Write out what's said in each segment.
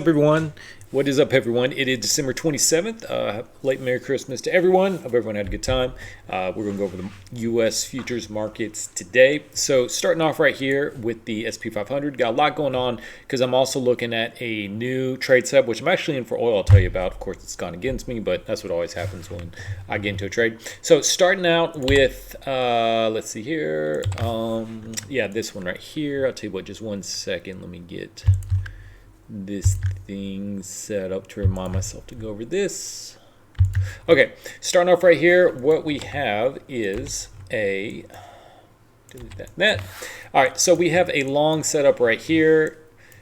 Everyone, what is up, everyone? It is December 27th. Late Merry Christmas to everyone. Hope everyone had a good time. We're going to go over the U.S. futures markets today. So starting off right here with the SP 500, got a lot going on because I'm also looking at a new trade setup, which I'm actually in for oil. I'll tell you about. Of course, it's gone against me, but that's what always happens when I get into a trade. So starting out with, let's see here. Yeah, this one right here. I'll tell you what, just one second. Let me get this thing set up to remind myself to go over this. Okay, starting off right here, what we have is a delete that. All right, so we have a long setup right here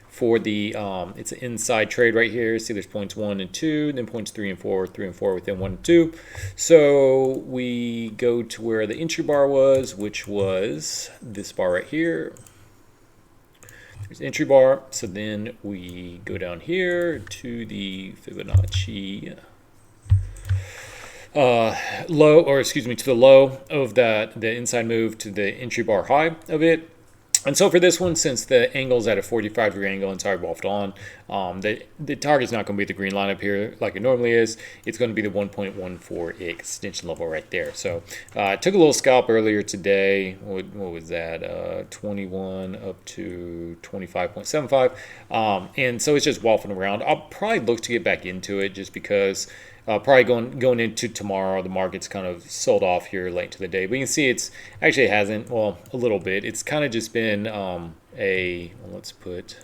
for the it's an inside trade right here. See, there's points 1 and 2, then points 3 and 4, 3 and 4 within 1 and 2. So we go to where the entry bar was, which was this bar right here. There's entry bar. So then we go down here to the Fibonacci low, or excuse me, to the low of the inside move to the entry bar high of it. And so for this one, since the angle is at a 45-degree angle and sorry, waffled on, the target's not going to be the green line up here like it normally is. It's going to be the 1.14 extension level right there. So I took a little scalp earlier today. What was that? 21 up to 25.75. And so it's just waffling around. I'll probably look to get back into it just because probably going into tomorrow, the market's kind of sold off here late to the day. But you can see it's actually hasn't, well, a little bit. It's kind of just been let's put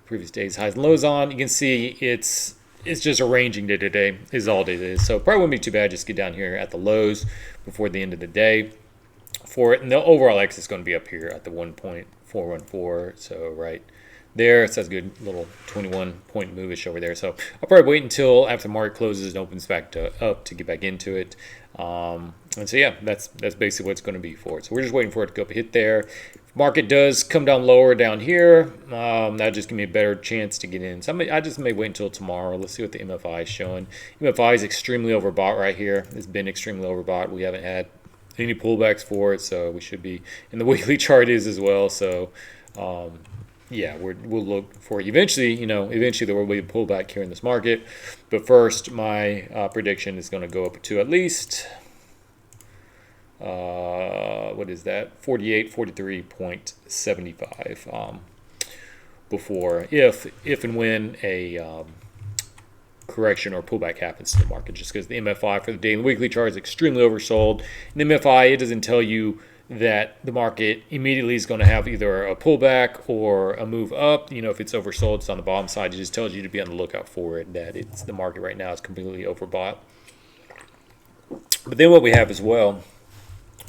previous day's highs and lows on. You can see it's just arranging day to day is all it is. So probably wouldn't be too bad just get down here at the lows before the end of the day for it. And the overall X is going to be up here at the 1.414. So right there, so that's a good little 21-point move-ish over there. So I'll probably wait until after the market closes and opens back up to get back into it. And so yeah, that's basically what it's going to be for it. So we're just waiting for it to go up a hit there. If market does come down lower down here, that'll just give me a better chance to get in. So I just may wait until tomorrow. Let's see what the MFI is showing. MFI is extremely overbought right here. It's been extremely overbought. We haven't had any pullbacks for it, so we should be, and the weekly chart is as well. So yeah, we'll look for it. Eventually there will be a pullback here in this market. But first, my prediction is going to go up to at least, what is that? 43.75 before, if and when a correction or pullback happens to the market, just because the MFI for the day and the weekly chart is extremely oversold. And the MFI, it doesn't tell you that the market immediately is going to have either a pullback or a move up. If it's oversold, it's on the bottom side. It just tells you to be on the lookout for it, that it's the market right now is completely overbought. But then what we have as well,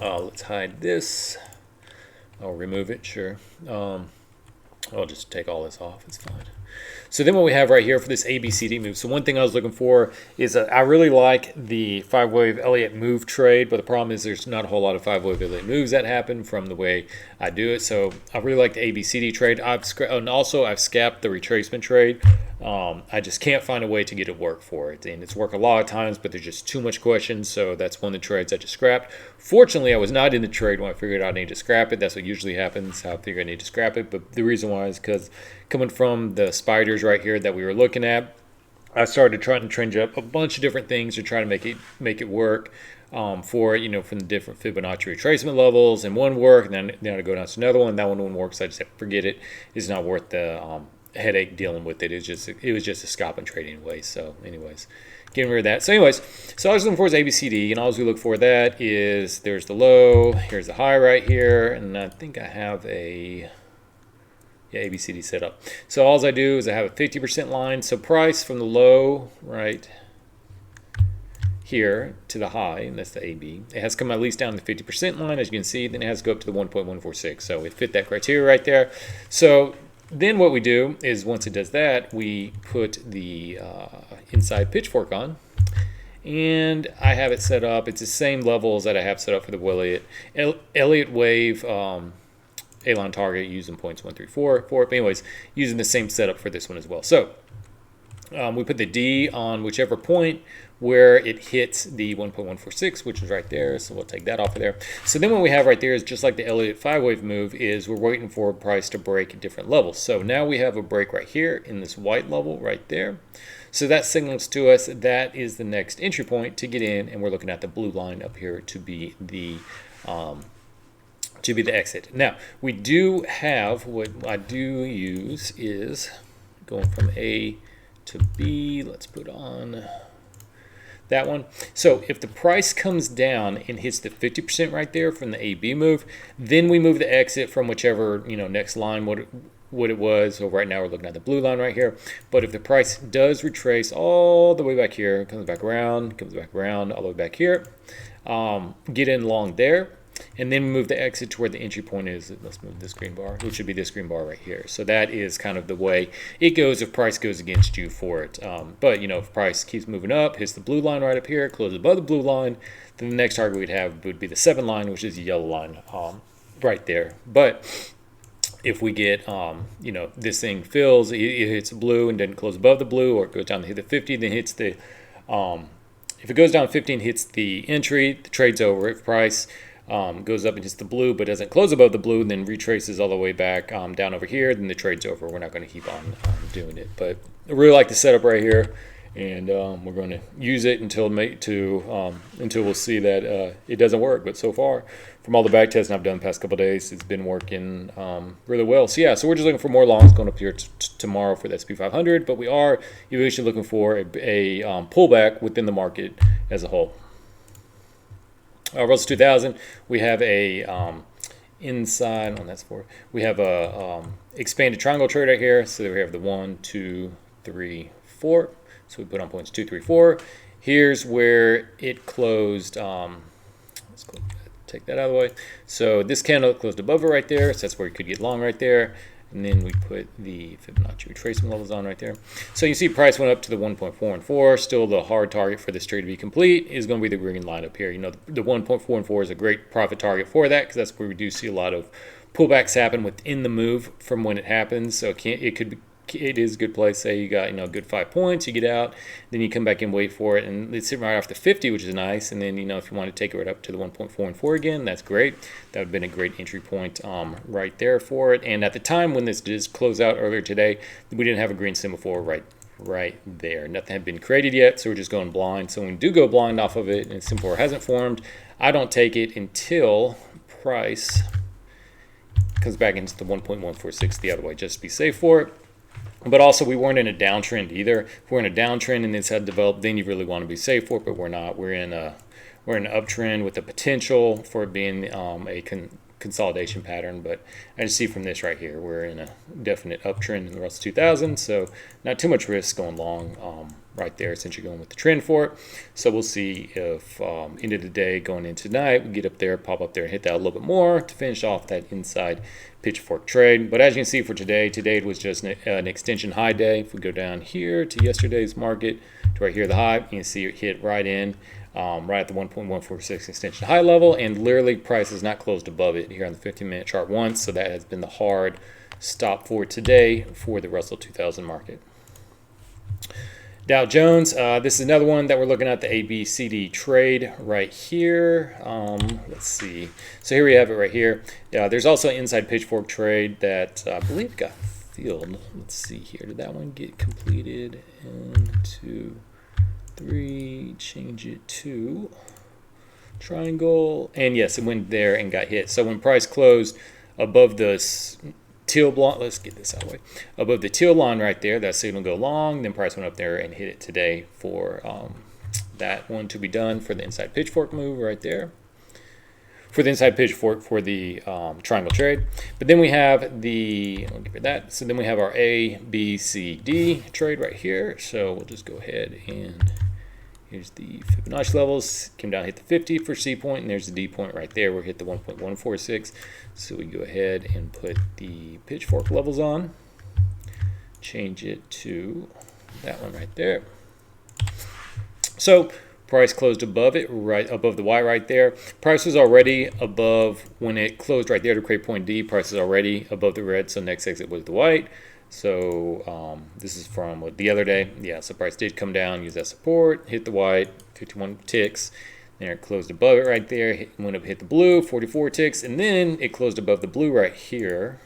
let's hide this. I'll remove it, sure. I'll just take all this off, it's fine. So then what we have right here for this ABCD move. So one thing I was looking for is I really like the 5-wave Elliott move trade, but the problem is there's not a whole lot of 5-wave Elliott moves that happen from the way I do it. So I really like the ABCD trade. I've scapped the retracement trade. I just can't find a way to get it work for it. And it's worked a lot of times, but there's just too much questions. So that's one of the trades I just scrapped. Fortunately, I was not in the trade when I figured out I need to scrap it. That's what usually happens. I figure I need to scrap it. But the reason why is because coming from the spiders right here that we were looking at, I started trying to trend up a bunch of different things to try to make it work for it, from the different Fibonacci retracement levels. And one worked, and then I go down to another one. That one wouldn't work, so I just said, forget it. It's not worth the headache dealing with it. It was just a scalping trade anyway. So anyways, getting rid of that. So anyways, so I was looking for is ABCD, and all we look for that is there's the low, here's the high right here, and I think I have a ABCD set up. So all I do is I have a 50% line. So price from the low right here to the high, and that's the AB. It has come at least down the 50% line, as you can see. Then it has to go up to the 1.146. So it fit that criteria right there. So then what we do is once it does that, we put the inside pitchfork on. And I have it set up. It's the same levels that I have set up for the Elliott wave A-line target using points 1, 3, 4. But anyways, using the same setup for this one as well. So We put the D on whichever point where it hits the 1.146, which is right there. So we'll take that off of there. So then what we have right there is just like the Elliott 5-wave move is we're waiting for a price to break at different levels. So now we have a break right here in this white level right there. So that signals to us that is the next entry point to get in, and we're looking at the blue line up here to be the exit. Now we do have, what I do use is going from A to B. Let's put on that one. So if the price comes down and hits the 50% right there from the AB move, then we move the exit from whichever next line what it was. So right now we're looking at the blue line right here. But if the price does retrace all the way back here, comes back around all the way back here, get in long there. And then move the exit to where the entry point is. Let's move this green bar, which should be this green bar right here. So that is kind of the way it goes if price goes against you for it. But if price keeps moving up, hits the blue line right up here, closes above the blue line, then the next target we'd have would be the 7 line, which is the yellow line right there. But if we get, this thing fills, it hits blue and doesn't close above the blue, or it goes down to hit the 50, then hits the, if it goes down 50 and hits the entry, the trade's over. If price goes up and hits the blue but doesn't close above the blue and then retraces all the way back down over here, then the trade's over. We're not going to keep on doing it. But I really like the setup right here, and we're going to use it until we'll see that it doesn't work. But so far, from all the back testing I've done the past couple of days, it's been working really well. So yeah, so we're just looking for more longs going up here tomorrow for the SP 500, but we are eventually looking for a pullback within the market as a whole. Russell 2000, we have a inside on that's 4. We have a expanded triangle trade right here. So we have the 1, 2, 3, 4. So we put on points 2, 3, 4. Here's where it closed. Let's take that out of the way. So this candle closed above it right there. So that's where you could get long right there. And then we put the Fibonacci retracement levels on right there. So you see price went up to the 1.414. Still the hard target for this trade to be complete is going to be the green line up here. The 1.414 is a great profit target for that, because that's where we do see a lot of pullbacks happen within the move from when it happens. So it is a good place. Say you got a good 5 points, you get out, then you come back and wait for it, and it's sitting right off the 50, which is nice. And then if you want to take it right up to the 1.414 again, that's great. That would have been a great entry point right there for it. And at the time when this did close out earlier today, we didn't have a green semaphore right there. Nothing had been created yet, so we're just going blind. So when we do go blind off of it and the semaphore hasn't formed, I don't take it until price comes back into the 1.146 the other way, just to be safe for it. But also, we weren't in a downtrend either. If we're in a downtrend and this had developed, then you really want to be safe for it, but we're not. We're in an uptrend with the potential for it being a consolidation pattern. But I just see from this right here, we're in a definite uptrend in the Russell 2000, so not too much risk going long right there, since you're going with the trend for it. So we'll see if end of the day going into tonight, we get up there, pop up there, and hit that a little bit more to finish off that inside pitchfork trade. But as you can see for today it was just an extension high day. If we go down here to yesterday's market, to right here the high, you can see it hit right in right at the 1.146 extension high level, and literally price has not closed above it here on the 15-minute chart once. So that has been the hard stop for today for the Russell 2000 market. Dow Jones, this is another one that we're looking at, the ABCD trade right here. Let's see. So here we have it right here. There's also an inside pitchfork trade that I believe got filled. Let's see here. Did that one get completed? 1, 2, 3. Change it to triangle. And yes, it went there and got hit. So when price closed above the teal line, let's get this out of the way, above the teal line right there, that signal go long, then price went up there and hit it today for that one to be done for the inside pitchfork move right there, for the inside pitchfork for the triangle trade. But then we have I'll give it that. So then we have our A, B, C, D trade right here. So we'll just go ahead and here's the Fibonacci levels. Came down, hit the 50 for C point, and there's the D point right there. We'll hit the 1.146. So we go ahead and put the pitchfork levels on. Change it to that one right there. So price closed above it, right above the Y right there. Price was already above when it closed right there to create point D. Price is already above the red, so next exit was the white. So this is from the other day. Yeah, so price did come down, use that support, hit the white, 51 ticks. There, it closed above it right there. Went up, hit the blue, 44 ticks, and then it closed above the blue right here,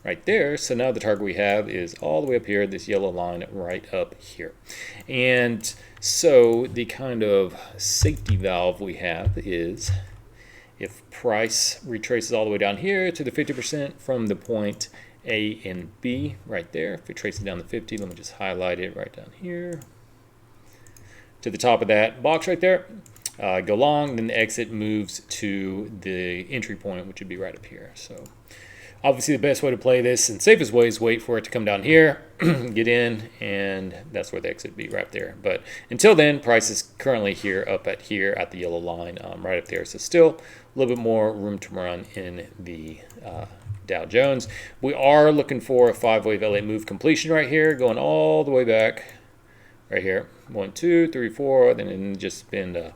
right there. So now the target we have is all the way up here, this yellow line right up here. And so the kind of safety valve we have is if price retraces all the way down here to the 50% from the point A and B right there, if it traces down to 50, let me just highlight it right down here to the top of that box right there. Go long, then the exit moves to the entry point, which would be right up here. So obviously the best way to play this and safest way is wait for it to come down here, get in, and that's where the exit would be right there. But until then, price is currently here up at here at the yellow line right up there. So still a little bit more room to run in the Dow Jones. We are looking for a 5-wave LA move completion right here, going all the way back right here. 1, 2, 3, 4, then just spend a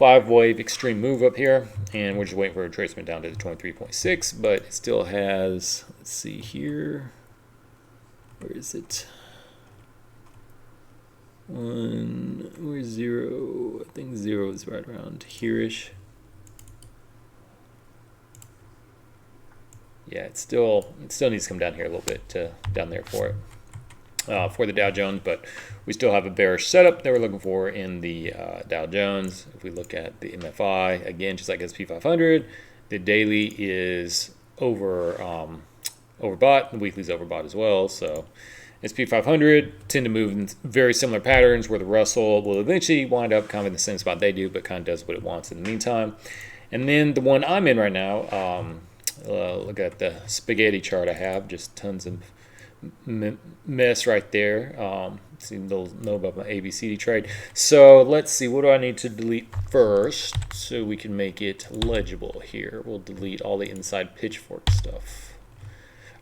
5-wave extreme move up here, and we're just waiting for a retracement down to the 23.6, but it still has, let's see here, where is it? Where's 0? I think 0 is right around here-ish. Yeah, it still needs to come down here a little bit down there for it. For the Dow Jones, but we still have a bearish setup that we're looking for in the Dow Jones. If we look at the MFI, again, just like S&P 500, the daily is overbought, the weekly is overbought as well. So S&P 500 tend to move in very similar patterns where the Russell will eventually wind up kind of in the same spot they do, but kind of does what it wants in the meantime. And then the one I'm in right now, look at the spaghetti chart I have, just tons of mess right there. So you'll know about my ABCD trade. So let's see, what do I need to delete first so we can make it legible here? We'll delete all the inside pitchfork stuff.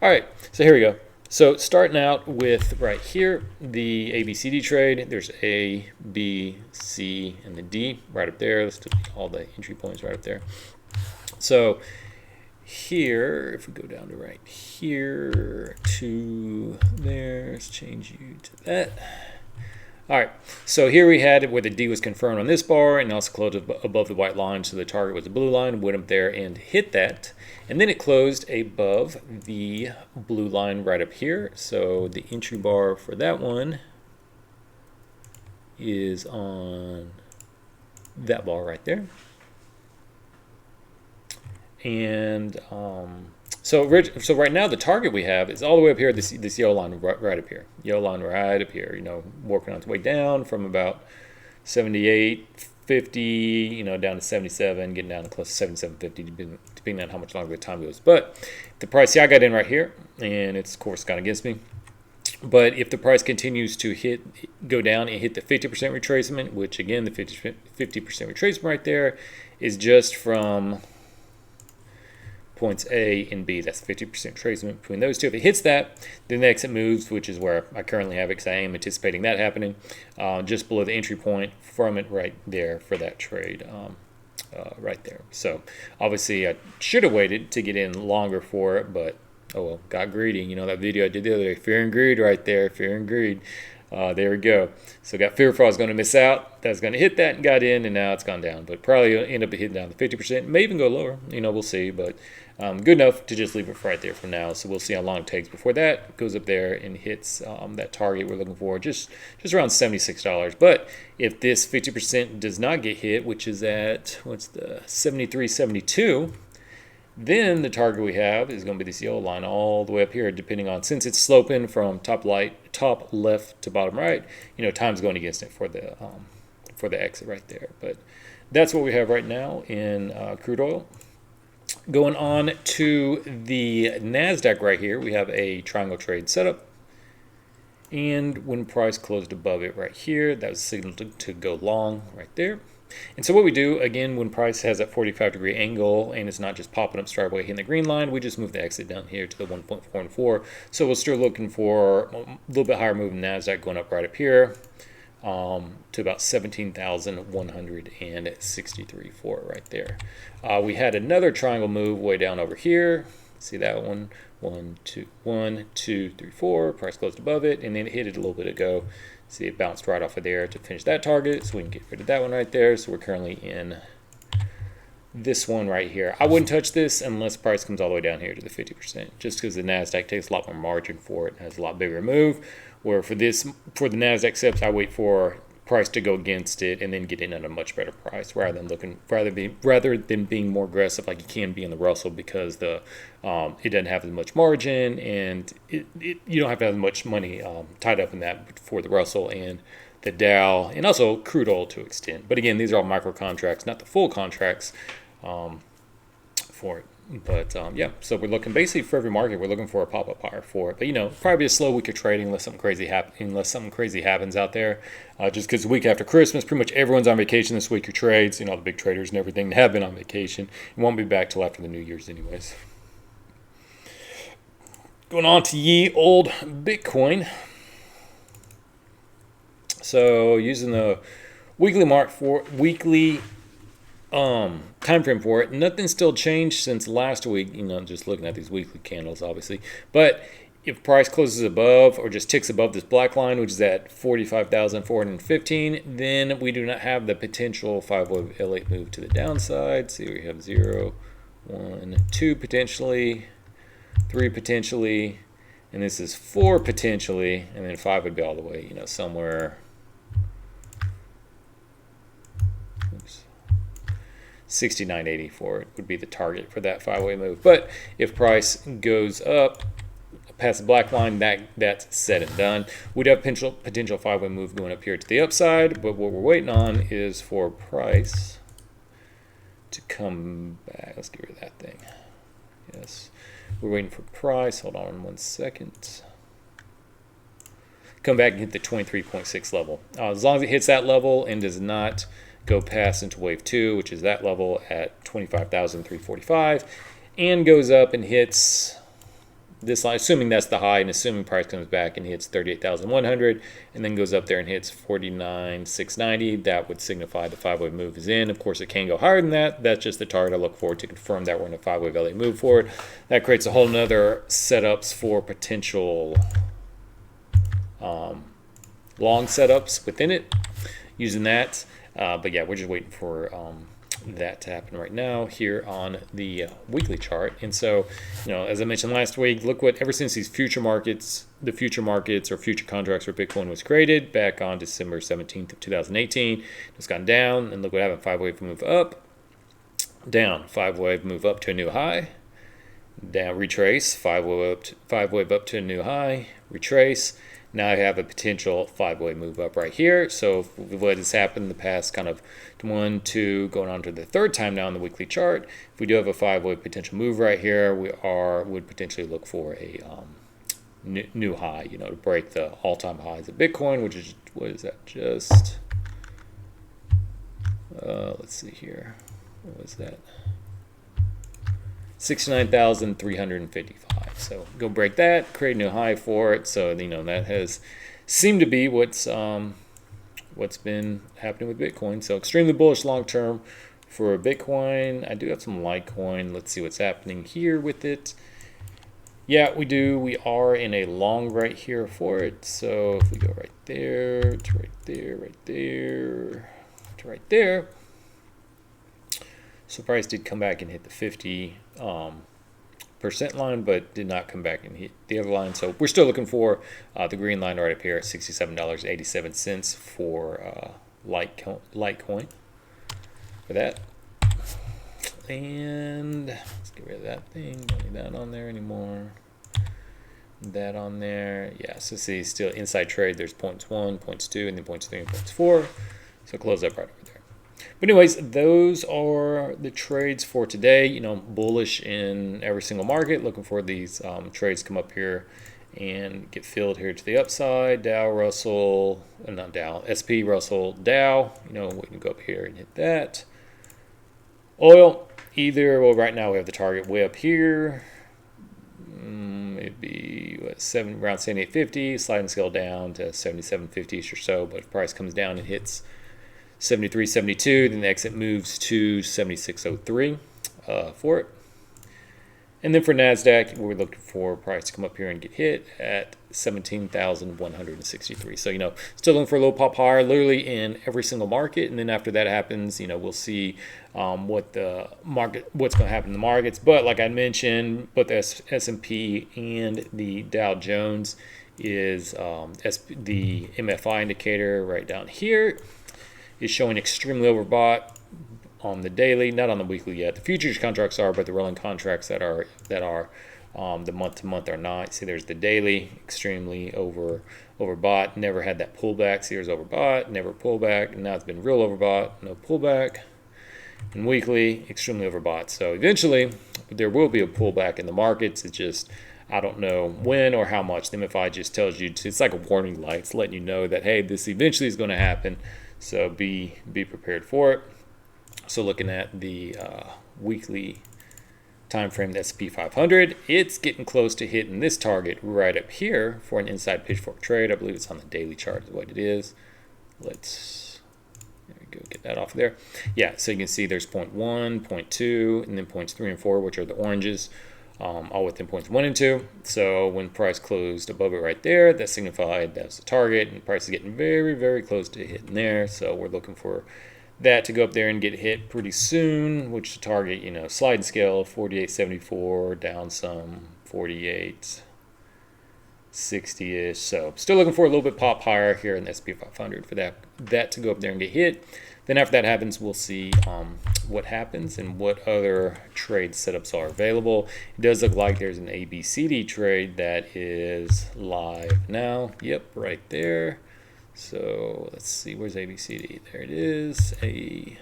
All right, so here we go. So starting out with right here, the ABCD trade, there's A, B, C, and the D right up there. Let's delete all the entry points right up there. So here, if we go down to right here to there, let's change you to that. All right, so here we had it where the D was confirmed on this bar and also closed above the white line, so the target was the blue line, went up there and hit that, and then it closed above the blue line right up here. So the entry bar for that one is on that bar right there. And so right now the target we have is all the way up here, this yellow line right up here. Yellow line right up here, working on its way down from about 78.50, down to 77, getting down to close to 77.50, depending on how much longer the time goes. But the price, I got in right here, and it's, of course, gone against me. But if the price continues to go down and hit the 50% retracement, which, again, the 50% retracement right there is just from points A and B, that's 50% retracement between those two. If it hits that, then the exit moves, which is where I currently have it because I am anticipating that happening, just below the entry point from it right there for that trade right there. So obviously I should have waited to get in longer for it, but oh well, got greedy. That video I did the other day, fear and greed right there, fear and greed. There we go. So got fearful I was going to miss out. That was going to hit that and got in, and now it's gone down. But probably end up hitting down to 50%. May even go lower. We'll see. But good enough to just leave it right there for now. So we'll see how long it takes before that goes up there and hits that target we're looking for, just around $76. But if this 50% does not get hit, which is at, what's the 73.72, then the target we have is going to be this yellow line all the way up here, depending on, since it's sloping from top left to bottom right, time's going against it for the exit right there. But that's what we have right now in crude oil. Going on to the NASDAQ right here, we have a triangle trade setup. And when price closed above it right here, that was a signal to go long right there. And so what we do, again, when price has that 45-degree angle and it's not just popping up straight away hitting the green line, we just move the exit down here to the 1.44. So we're still looking for a little bit higher move in NASDAQ going up right up here to about 17,163 for it right there. We had another triangle move way down over here. See that one 1, 2, 1, 2, 3, 4. Price closed above it, and then it hit it a little bit ago. See, it bounced right off of there to finish that target, so we can get rid of that one right there. So we're currently in this one right here. I wouldn't touch this unless price comes all the way down here to the 50%, just because the NASDAQ takes a lot more margin for it, has a lot bigger move. Where for the NASDAQ SIPs, I wait for price to go against it and then get in at a much better price rather than being more aggressive like you can be in the Russell, because it doesn't have as much margin, and you don't have to have as much money tied up in that for the Russell and the Dow, and also crude oil to extent. But again, these are all micro contracts, not the full contracts for it. But yeah, so we're looking basically for every market. We're looking for a pop-up higher for it. But probably a slow week of trading unless something crazy happens out there. Just because the week after Christmas, pretty much everyone's on vacation this week. Who trades, the big traders and everything have been on vacation and won't be back till after the New Year's, anyways. Going on to ye old Bitcoin. So using the weekly time frame for it, nothing's still changed since last week. Just looking at these weekly candles, obviously. But if price closes above or just ticks above this black line, which is at 45,415, then we do not have the potential 5-wave L8 move to the downside. See, we have 0, 1, 2 potentially, 3 potentially, and this is 4 potentially, and then 5 would be all the way, somewhere. 69.80 for it would be the target for that 5-way move. But if price goes up past the black line, that's said and done. We'd have potential 5-way move going up here to the upside, but what we're waiting on is for price to come back. Let's get rid of that thing. Yes, we're waiting for price. Hold on 1 second. Come back and hit the 23.6 level. As long as it hits that level and does not go past into wave 2, which is that level at 25,345, and goes up and hits this line, assuming that's the high, and assuming price comes back and hits 38,100, and then goes up there and hits 49,690, that would signify the 5-way move is in. Of course, it can go higher than that. That's just the target I look for to confirm that we're in a 5-way L8 move forward. That creates a whole nother setups for potential long setups within it using that. But yeah, we're just waiting for that to happen right now here on the weekly chart. And so, as I mentioned last week, look what, ever since the future markets or future contracts for Bitcoin was created back on December 17th of 2018, it's gone down, and look what happened. 5-wave move up, down, 5-wave move up to a new high, down, retrace, 5-wave up to a new high, retrace. Now I have a potential 5-way move up right here. So what has happened in the past kind of 1, 2, going on to the third time now on the weekly chart, if we do have a 5-way potential move right here, would potentially look for a new high, to break the all-time highs of Bitcoin, which is, what is that, just, let's see here, what was that? 69,355. So go break that, create a new high for it. So that has seemed to be what's been happening with Bitcoin. So extremely bullish long term for Bitcoin. I do have some Litecoin. Let's see what's happening here with it. Yeah, we do. We are in a long right here for it. So if we go right there to right there, right there to right there. So price did come back and hit the 50% line, but did not come back and hit the other line. So we're still looking for the green line right up here at $67.87 for Litecoin for that. And let's get rid of that thing. Don't need that on there anymore. That on there. Yeah, so see, still inside trade. There's points 1, points 2, and then points 3 and points 4. So close up right over there. But anyways, those are the trades for today. Bullish in every single market. Looking for these trades come up here and get filled here to the upside. Dow, Russell, not Dow, SP, Russell, Dow. We can go up here and hit that. Oil, right now we have the target way up here. Maybe around 78.50, sliding scale down to 77.50 or so. But if price comes down and hits 73.72, then the exit moves to 76.03 for it. And then for NASDAQ, we're looking for price to come up here and get hit at 17,163. So, still looking for a little pop higher, literally in every single market. And then after that happens, we'll see what's going to happen in the markets. But like I mentioned, both the S&P and the Dow Jones is the MFI indicator right down here is showing extremely overbought on the daily, not on the weekly yet. The futures contracts are, but the rolling contracts that are the month to month are not. See, there's the daily, extremely overbought. Never had that pullback. See, there's overbought, never pullback, and now it's been real overbought, no pullback. And weekly, extremely overbought. So eventually, there will be a pullback in the markets. It's just I don't know when or how much. The MFI just tells you it's like a warning light. It's letting you know that hey, this eventually is going to happen. So be prepared for it. So looking at the weekly time frame, the S&P 500, it's getting close to hitting this target right up here for an inside pitchfork trade. I believe it's on the daily chart is what it is. There we go, get that off there. Yeah, so you can see there's point 1, point 2, and then points 3 and 4, which are the oranges, all within points 1 and 2. So when price closed above it right there, that signified that's the target, and the price is getting very, very close to hitting there. So we're looking for that to go up there and get hit pretty soon, which the target, sliding scale 48.74 down some 48.60ish. So still looking for a little bit pop higher here in the S&P 500 for that to go up there and get hit. Then after that happens, we'll see what happens and what other trade setups are available. It does look like there's an ABCD trade that is live now. Yep, right there. So let's see, where's ABCD? There it is, A,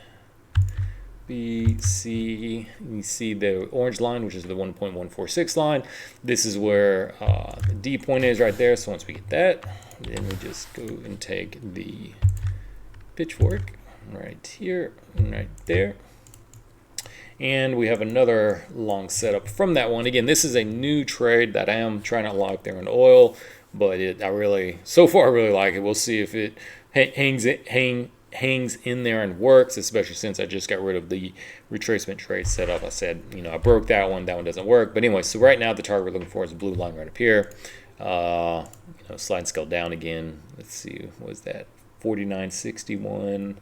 B, C. You see the orange line, which is the 1.146 line. This is where the D point is right there. So once we get that, then we just go and take the pitchfork right here and right there. And we have another long setup from that one. Again, this is a new trade that I am trying to lock there in oil. But so far I really like it. We'll see if it hangs in there and works, especially since I just got rid of the retracement trade setup. I said, I broke that one doesn't work. But anyway, so right now the target we're looking for is a blue line right up here. Slide scale down again. Let's see, what was that? 49.61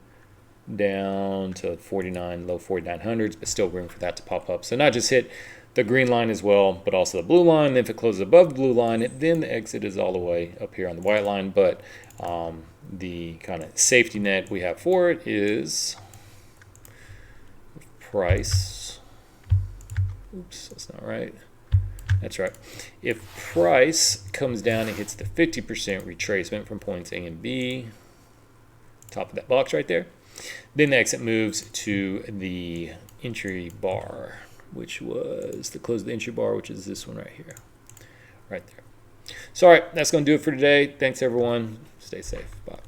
down to 49, low 4900s, but still room for that to pop up. So not just hit the green line as well, but also the blue line. Then if it closes above the blue line, then the exit is all the way up here on the white line. But the kind of safety net we have for it is price. Oops, that's not right. That's right. If price comes down and hits the 50% retracement from points A and B, top of that box right there, then the exit moves to the entry bar, which was the close of the entry bar, which is this one right here, right there. So, all right, that's going to do it for today. Thanks, everyone. Stay safe. Bye.